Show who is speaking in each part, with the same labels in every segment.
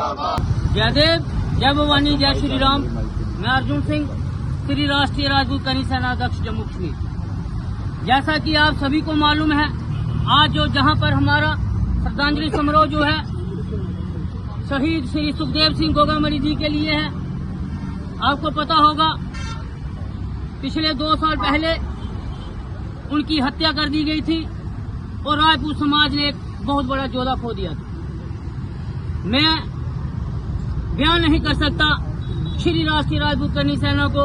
Speaker 1: जय देव, जय भवानी, जय श्री राम। मैं अर्जुन सिंह, श्री राष्ट्रीय राजपूत करनी सेना अध्यक्ष जम्मू कश्मीर। जैसा कि आप सभी को मालूम है, आज जो जहां पर हमारा श्रद्धांजलि समारोह जो है शहीद श्री सुखदेव सिंह गोगामड़ी जी के लिए है। आपको पता होगा पिछले 2 साल पहले उनकी हत्या कर दी गई थी और राजपूत समाज ने एक बहुत बड़ा जोधा खो दिया था। मैं बयान नहीं कर सकता श्री राष्ट्रीय राजपूत करनी सेना को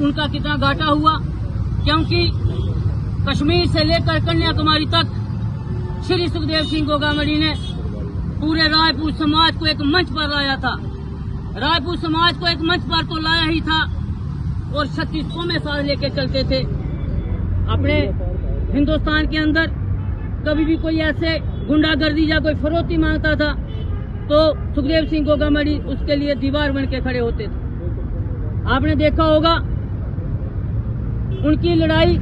Speaker 1: उनका कितना घाटा हुआ, क्योंकि कश्मीर से लेकर कन्याकुमारी तक श्री सुखदेव सिंह गोगामड़ी ने पूरे राजपूत समाज को एक मंच पर लाया था। राजपूत समाज को एक मंच पर तो लाया ही था और 36 में साथ लेके चलते थे। अपने हिंदुस्तान के अंदर कभी भी कोई ऐसे गुंडागर्दी या कोई फरोती मांगता था तो सुखदेव सिंह गोगामड़ी उसके लिए दीवार बन के खड़े होते थे। आपने देखा होगा उनकी लड़ाई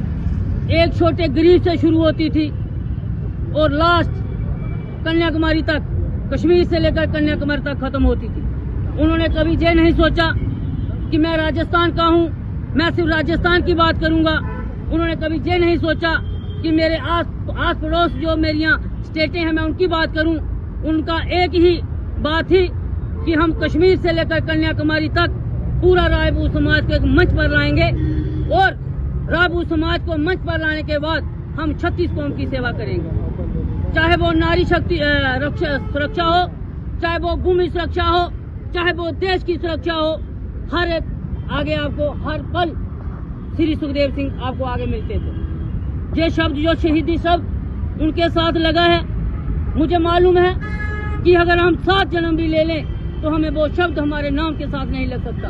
Speaker 1: एक छोटे गरीब से शुरू होती थी और लास्ट कन्याकुमारी तक, कश्मीर से लेकर कन्याकुमारी तक खत्म होती थी। उन्होंने कभी ये नहीं सोचा कि मैं राजस्थान का हूँ, मैं सिर्फ राजस्थान की बात करूंगा। उन्होंने कभी ये नहीं सोचा कि मेरे आस पड़ोस जो मेरी यहाँ स्टेटें हैं मैं उनकी बात करूं। उनका एक ही बात थी कि हम कश्मीर से लेकर कन्याकुमारी तक पूरा राजपूत समाज को एक मंच पर लाएंगे और राजपूत समाज को मंच पर लाने के बाद हम 36 कौम की सेवा करेंगे। चाहे वो नारी शक्ति सुरक्षा हो, चाहे वो भूमि सुरक्षा हो, चाहे वो देश की सुरक्षा हो, हर एक आगे आपको हर पल श्री सुखदेव सिंह आपको आगे मिलते थे। ये शब्द जो शहीदी शब्द उनके साथ लगा है, मुझे मालूम है कि अगर हम 7 जन्म भी ले लें तो हमें वो शब्द हमारे नाम के साथ नहीं लग सकता।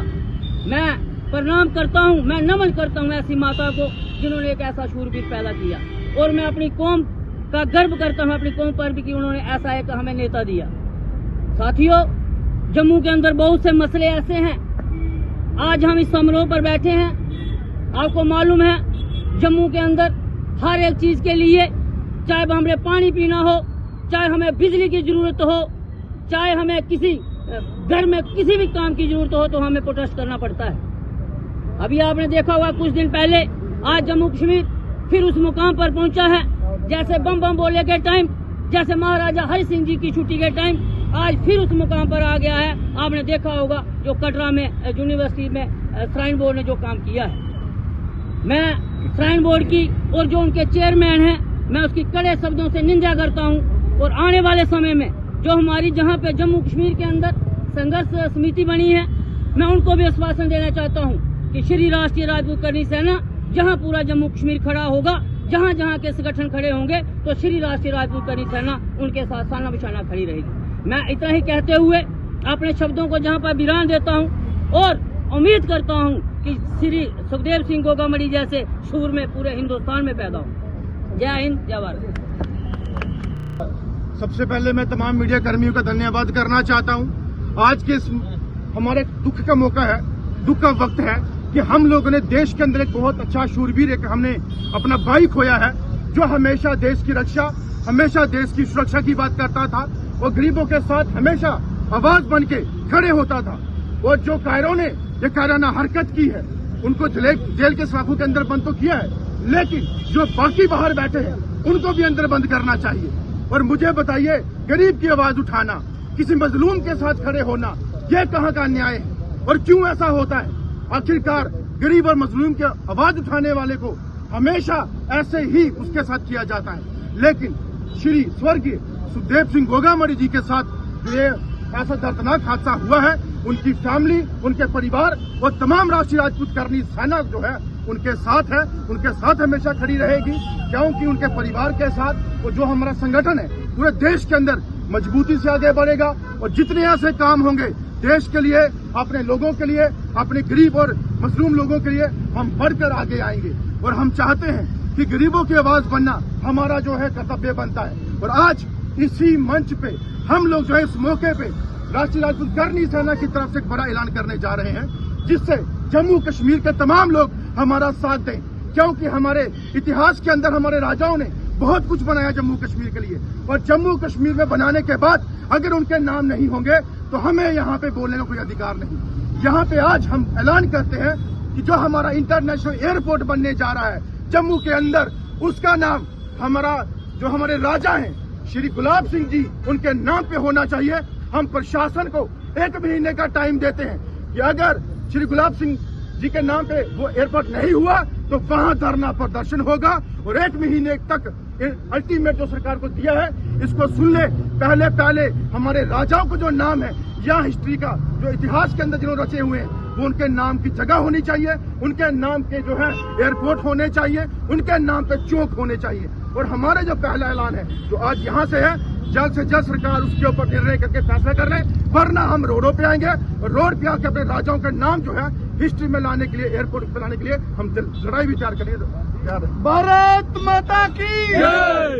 Speaker 1: मैं प्रणाम करता हूँ, मैं नमन करता हूँ ऐसी माता को जिन्होंने एक ऐसा शूरवीर पैदा किया और मैं अपनी कौम का गर्व करता हूँ, अपनी कौम पर भी कि उन्होंने ऐसा एक हमें नेता दिया। साथियों, जम्मू के अंदर बहुत से मसले ऐसे हैं। आज हम इस समारोह पर बैठे हैं। आपको मालूम है जम्मू के अंदर हर एक चीज के लिए, चाहे हमें पानी पीना हो, चाहे हमें बिजली की जरूरत हो, चाहे हमें किसी घर में किसी भी काम की जरूरत हो, तो हमें प्रोटेस्ट करना पड़ता है। अभी आपने देखा होगा कुछ दिन पहले आज जम्मू कश्मीर फिर उस मुकाम पर पहुंचा है जैसे बम बोले के टाइम, जैसे महाराजा हरि सिंह जी की छुट्टी के टाइम, आज फिर उस मुकाम पर आ गया है। आपने देखा होगा जो कटरा में यूनिवर्सिटी में श्राइन बोर्ड ने जो काम किया है। मैं श्राइन बोर्ड की और जो उनके चेयरमैन हैं, मैं उसकी कड़े शब्दों से निंदा करता हूं और आने वाले समय में जो हमारी जहां पे जम्मू कश्मीर के अंदर संघर्ष समिति बनी है, मैं उनको भी आश्वासन देना चाहता हूं कि श्री राष्ट्रीय राजपूत करनी सेना जहां पूरा जम्मू कश्मीर खड़ा होगा, जहां जहां के संगठन खड़े होंगे, तो श्री राष्ट्रीय राजपूत करनी सेना उनके साथ साना बिछाना खड़ी रहेगी। मैं इतना ही कहते हुए अपने शब्दों को जहां पर विराम देता हूं और उम्मीद करता हूं कि श्री सुखदेव सिंह गोगामड़ी जैसे शूर में पूरे हिंदुस्तान में पैदा हो। जय हिंद, जय भारत।
Speaker 2: सबसे पहले मैं तमाम मीडिया कर्मियों का धन्यवाद करना चाहता हूं। आज के इस हमारे दुख का मौका है, दुख का वक्त है कि हम लोगों ने देश के अंदर एक बहुत अच्छा शूरवीर एक हमने अपना भाई खोया है, जो हमेशा देश की रक्षा, हमेशा देश की सुरक्षा की बात करता था और गरीबों के साथ हमेशा आवाज बन के खड़े होता था। और जो कायरों ने ये कायराना हरकत की है उनको जेल के सलाखों के अंदर बंद तो किया है, लेकिन जो बाकी बाहर बैठे हैं उनको भी अंदर बंद करना चाहिए। और मुझे बताइए, गरीब की आवाज उठाना, किसी मजलूम के साथ खड़े होना, ये कहाँ का न्याय है और क्यों ऐसा होता है? आखिरकार गरीब और मजलूम की आवाज उठाने वाले को हमेशा ऐसे ही उसके साथ किया जाता है। लेकिन श्री स्वर्गीय सुखदेव सिंह गोगामड़ी जी के साथ ये ऐसा दर्दनाक हादसा हुआ है, उनकी फैमिली, उनके परिवार और तमाम राष्ट्रीय राजपूत करनी सेना जो है उनके साथ है, उनके साथ हमेशा खड़ी रहेगी, क्योंकि उनके परिवार के साथ वो जो हमारा संगठन है पूरे देश के अंदर मजबूती से आगे बढ़ेगा। और जितने ऐसे काम होंगे देश के लिए, अपने लोगों के लिए, अपने गरीब और मजलूम लोगों के लिए हम बढ़कर आगे आएंगे। और हम चाहते हैं कि गरीबों की आवाज बनना हमारा जो है कर्तव्य बनता है। और आज इसी मंच पे हम लोग जो है इस मौके पे राष्ट्रीय राजपूत करनी सेना की तरफ से एक बड़ा ऐलान करने जा रहे हैं, जिससे जम्मू कश्मीर के तमाम लोग हमारा साथ दें, क्योंकि हमारे इतिहास के अंदर हमारे राजाओं ने बहुत कुछ बनाया जम्मू कश्मीर के लिए। और जम्मू कश्मीर में बनाने के बाद अगर उनके नाम नहीं होंगे तो हमें यहाँ पे बोलने का कोई अधिकार नहीं। यहाँ पे आज हम ऐलान करते हैं कि जो हमारा इंटरनेशनल एयरपोर्ट बनने जा रहा है जम्मू के अंदर, उसका नाम जो हमारे राजा हैं श्री गुलाब सिंह जी, उनके नाम पे होना चाहिए। हम प्रशासन को 1 महीने का टाइम देते हैं कि अगर श्री गुलाब सिंह जी के नाम पे वो एयरपोर्ट नहीं हुआ तो वहां धरना प्रदर्शन होगा और 1 महीने तक अल्टीमेट जो सरकार को दिया है इसको सुन ले। पहले हमारे राजाओं को जो नाम है या हिस्ट्री का जो इतिहास के अंदर जिन्होंने रचे हुए हैं वो उनके नाम की जगह होनी चाहिए, उनके नाम के जो है एयरपोर्ट होने चाहिए, उनके नाम पे चौक होने चाहिए। और हमारा जो पहला ऐलान है जो आज यहाँ से है, जल्द से जल्द सरकार उसके ऊपर निर्णय करके फैसला कर ले, वरना हम रोडों पे आएंगे और रोड पे आके अपने राजाओं का नाम जो है हिस्ट्री में लाने के लिए, एयरपोर्ट पे लाने के लिए हम लड़ाई भी तैयार करेंगे।
Speaker 3: भारत माता की जय।